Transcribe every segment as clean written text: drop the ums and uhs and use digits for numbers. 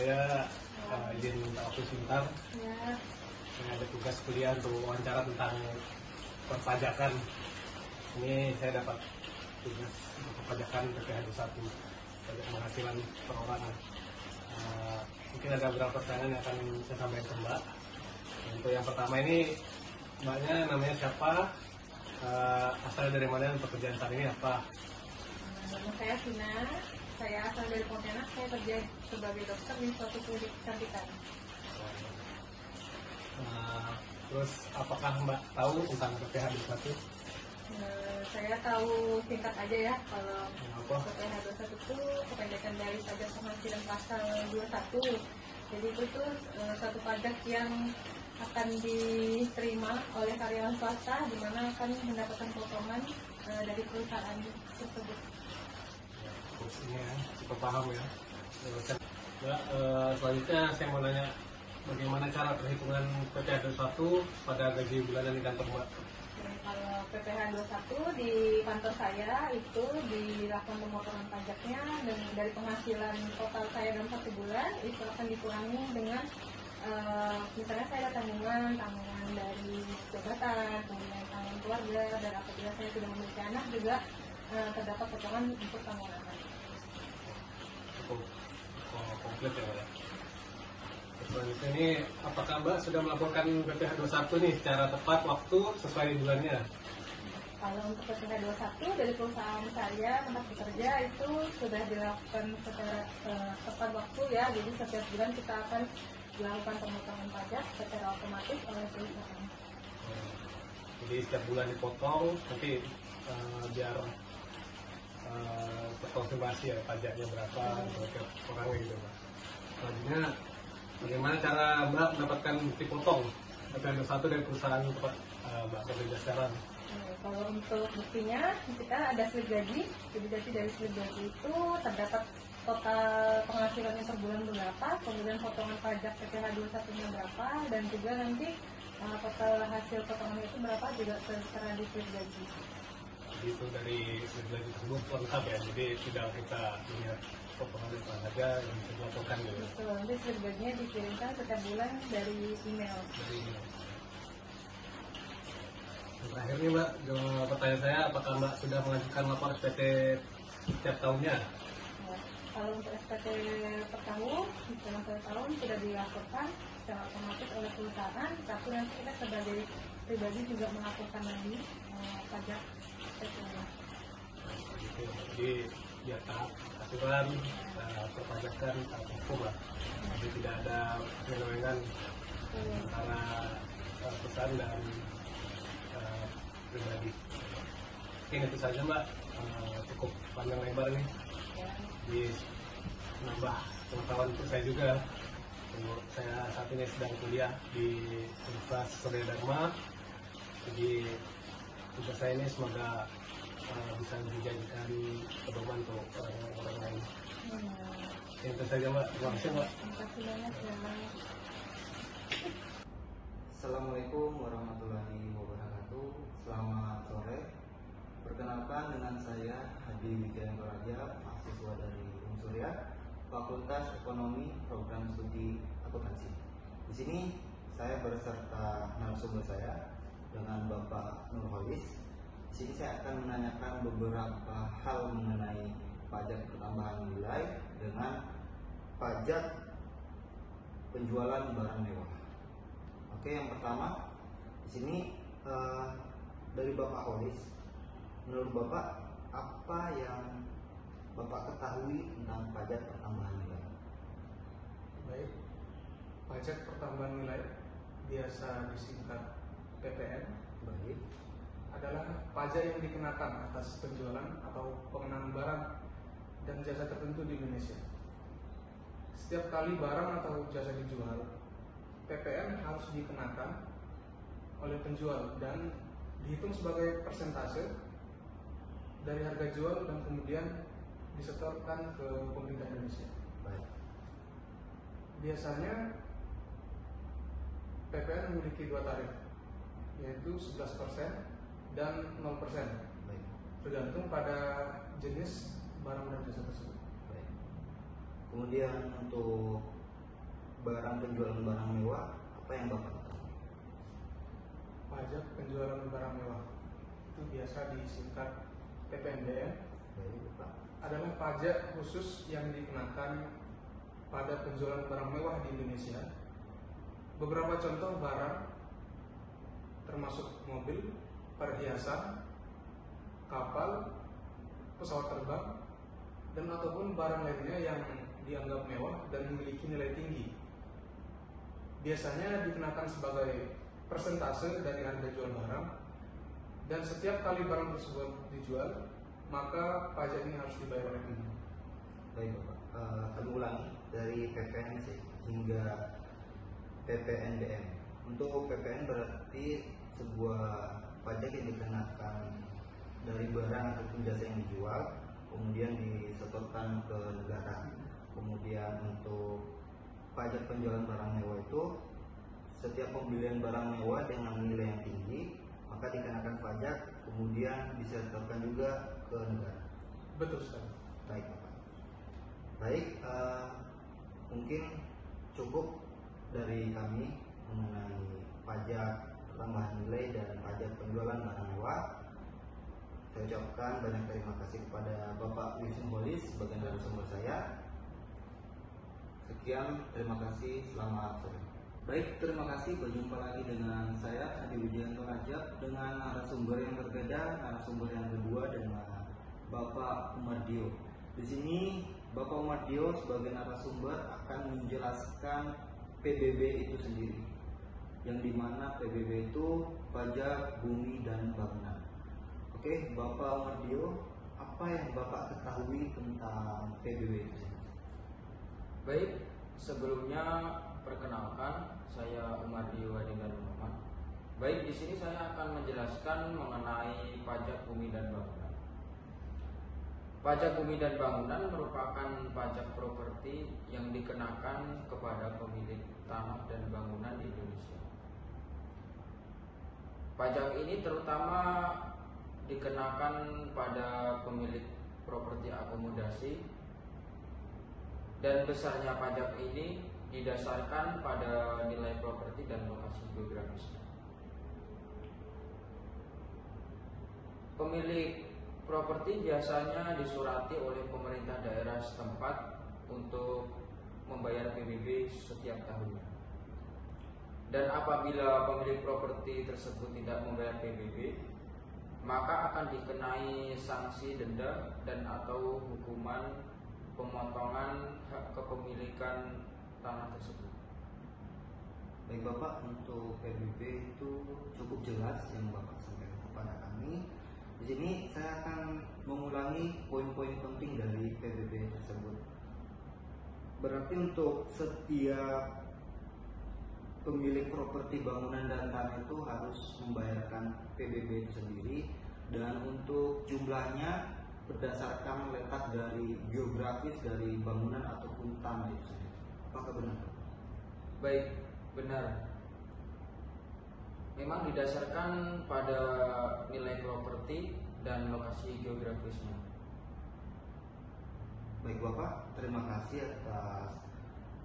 saya izin minta waktu sebentar. Ya. Saya ada tugas kuliah untuk wawancara tentang perpajakan. Ini saya dapat tugas perpajakan PPh 21, pajak penghasilan perorangan. Mungkin ada beberapa pertanyaan yang akan saya sampaikan ke Mbak. Untuk yang pertama ini, Mbaknya namanya siapa? Asalnya dari mana dan pekerjaan saat ini apa? Nama saya Vina, saya asal dari Pontianak, saya kerja sebagai dokter di suatu klinik kecantikan. Terus apakah Mbak tahu tentang PPh 21? Saya tahu singkat aja ya, kalau Apa? PPh 21 itu kependekan dari pajak penghasilan pasal 21. Jadi itu tuh satu pajak yang akan diterima oleh karyawan swasta, di mana akan mendapatkan potongan dari perusahaan tersebut. Ini ya, cukup paham ya. Mbak, selanjutnya saya mau nanya bagaimana cara perhitungan PPh 21 pada gaji bulanan di kantor Mbak? Kalau PPh 21 di kantor saya itu dilakukan pemotongan pajaknya, dan dari penghasilan total saya dalam 1 bulan itu akan dikurangi dengan misalnya saya ada tanggungan dari jabatan, kemudian tanggungan keluarga, dan apabila saya sudah memiliki anak juga terdapat potongan untuk tanggungan anak. Cukup komplit ya Mbak ya. Selanjutnya ini, apakah Mbak sudah melaporkan PPh 21 nih secara tepat waktu sesuai bulannya? Kalau untuk PPh 21 dari perusahaan saya tempat bekerja itu sudah dilakukan secara tepat waktu ya. Jadi setiap bulan kita akan dilakukan pemotongan pajak secara otomatis oleh perusahaan. Jadi setiap bulan dipotong, nanti biar terkonfirmasi ya pajaknya berapa setiap orangnya gitu Mbak. Selanjutnya, bagaimana cara Mbak mendapatkan bukti potong PPh 21 dari perusahaan tempat Mbak bekerja sekarang? Kalau untuk buktinya, kita ada slip gaji. Jadi dari slip gaji itu terdapat total penghasilannya per bulan berapa, kemudian potongan pajak PPh 21-nya berapa, dan juga nanti total hasil potongan itu berapa juga tertera di slip gaji. Jadi itu dari slip gaji tersebut lengkap ya, jadi tidak kita lihat potongan apa saja yang bisa dilaporkan gitu. Betul, nanti slip gajinya dikirimkan setiap bulan dari email. Dari ini. Terakhir nih Mbak, pertanyaan saya, apakah Mbak sudah mengajukan lapor SPT setiap tahunnya? Ya, kalau untuk SPT per tahun, dalam 1 tahun sudah dilaporkan secara otomatis oleh perusahaan, tapi nanti kita sebagai pribadi juga melaporkan lagi pajak SPT-nya. Jadi biar taat aturan perpajakan hukum lah. Jadi tidak ada penyelewengan antara perusahaan dan pribadi. Mungkin itu saja Mbak, cukup panjang lebar nih. Jadi menambah pengetahuan untuk saya juga. Saya saat ini sedang kuliah di Universitas Surya Dharma. Jadi tugas saya ini semoga bisa dijadikan pedoman untuk orang lain. Itu saja Mbak, terima kasih Mbak. Terima kasih banyak ya. Assalamualaikum warahmatullahi wabarakatuh. Selamat sore. Perkenalkan, dengan saya Hadi Wijayanto Raja, mahasiswa dari Unsurya, Fakultas Ekonomi Program Studi Akuntansi. Di sini saya beserta narasumber saya dengan Bapak Nurholis. Di sini saya akan menanyakan beberapa hal mengenai pajak pertambahan nilai dengan pajak penjualan barang mewah. Oke, yang pertama di sini dari Bapak Holis, menurut Bapak apa yang Bapak ketahui tentang pajak pertambahan nilai? Baik, pajak pertambahan nilai biasa disingkat PPN. Baik. Adalah pajak yang dikenakan atas penjualan atau pengenalan barang dan jasa tertentu di Indonesia. Setiap kali barang atau jasa dijual, PPN harus dikenakan oleh penjual dan dihitung sebagai persentase dari harga jual dan kemudian disetorkan ke pemerintah Indonesia. Baik. Biasanya PPN memiliki 2 tarif, yaitu 11% dan 0%, Baik. tergantung pada jenis barang dan jasa tersebut. Baik. Kemudian untuk barang penjualan barang mewah, apa yang Bapak ketahui? Pajak penjualan barang mewah itu biasa disingkat PPNBM, Baik, Bapak. adalah pajak khusus yang dikenakan pada penjualan barang mewah di Indonesia. Beberapa contoh barang termasuk mobil, perhiasan, kapal, pesawat terbang, dan ataupun barang lainnya yang dianggap mewah dan memiliki nilai tinggi. Biasanya dikenakan sebagai persentase dari harga jual barang, dan setiap kali barang tersebut dijual, maka pajak ini harus dibayar oleh penjual. Baik Bapak, kami ulangi dari PPN hingga PPNBM. Untuk PPN berarti sebuah pajak yang dikenakan dari barang ataupun jasa yang dijual, kemudian disetorkan ke negara. Kemudian untuk pajak penjualan barang mewah itu setiap pembelian barang mewah dengan nilai yang tinggi maka dikenakan pajak, kemudian disetorkan juga ke negara. Betul sekali. Baik Bapak. Baik, mungkin cukup dari kami mengenai pajak tambahan nilai dan pajak penjualan barang mewah. Saya ucapkan banyak terima kasih kepada Bapak Wisnu Holis sebagai narasumber saya. Sekian, terima kasih, selamat sore. Baik, terima kasih. Berjumpa lagi dengan saya Hadi Wijayanto Rajab dengan narasumber yang berbeda, narasumber yang kedua dengan Bapak Umardio. Di sini Bapak Umardio sebagai narasumber akan menjelaskan PBB itu sendiri, yang dimana PBB itu pajak bumi dan bangunan. Oke, Bapak Umardio, apa yang Bapak ketahui tentang PBB itu? Baik, sebelumnya perkenalkan, saya Umardio Adinda Muhammad. Baik, di sini saya akan menjelaskan mengenai pajak bumi dan bangunan. Pajak bumi dan bangunan merupakan pajak properti yang dikenakan kepada pemilik tanah dan bangunan di Indonesia. Pajak ini terutama dikenakan pada pemilik properti akomodasi, dan besarnya pajak ini didasarkan pada nilai properti dan lokasi geografisnya. Pemilik properti biasanya disurati oleh pemerintah daerah setempat untuk membayar PBB setiap tahunnya. Dan apabila pemilik properti tersebut tidak membayar PBB, maka akan dikenai sanksi denda dan atau hukuman pemotongan hak kepemilikan tanah tersebut. Baik Bapak, untuk PBB itu cukup jelas yang Bapak sampaikan kepada kami. Di sini saya akan mengulangi poin-poin penting dari PBB tersebut. Berarti untuk setiap pemilik properti bangunan dan tanah itu harus membayarkan PBB itu sendiri, dan untuk jumlahnya berdasarkan letak dari geografis dari bangunan ataupun tanah itu sendiri. Apakah benar? Baik, benar. Memang didasarkan pada nilai properti dan lokasi geografisnya. Baik Bapak, terima kasih atas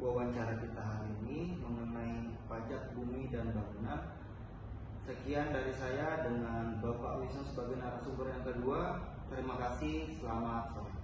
wawancara kita hari ini mengenai pajak bumi dan bangunan. Sekian dari saya dengan Bapak Wisnu sebagai narasumber yang kedua. Terima kasih, selamat sore.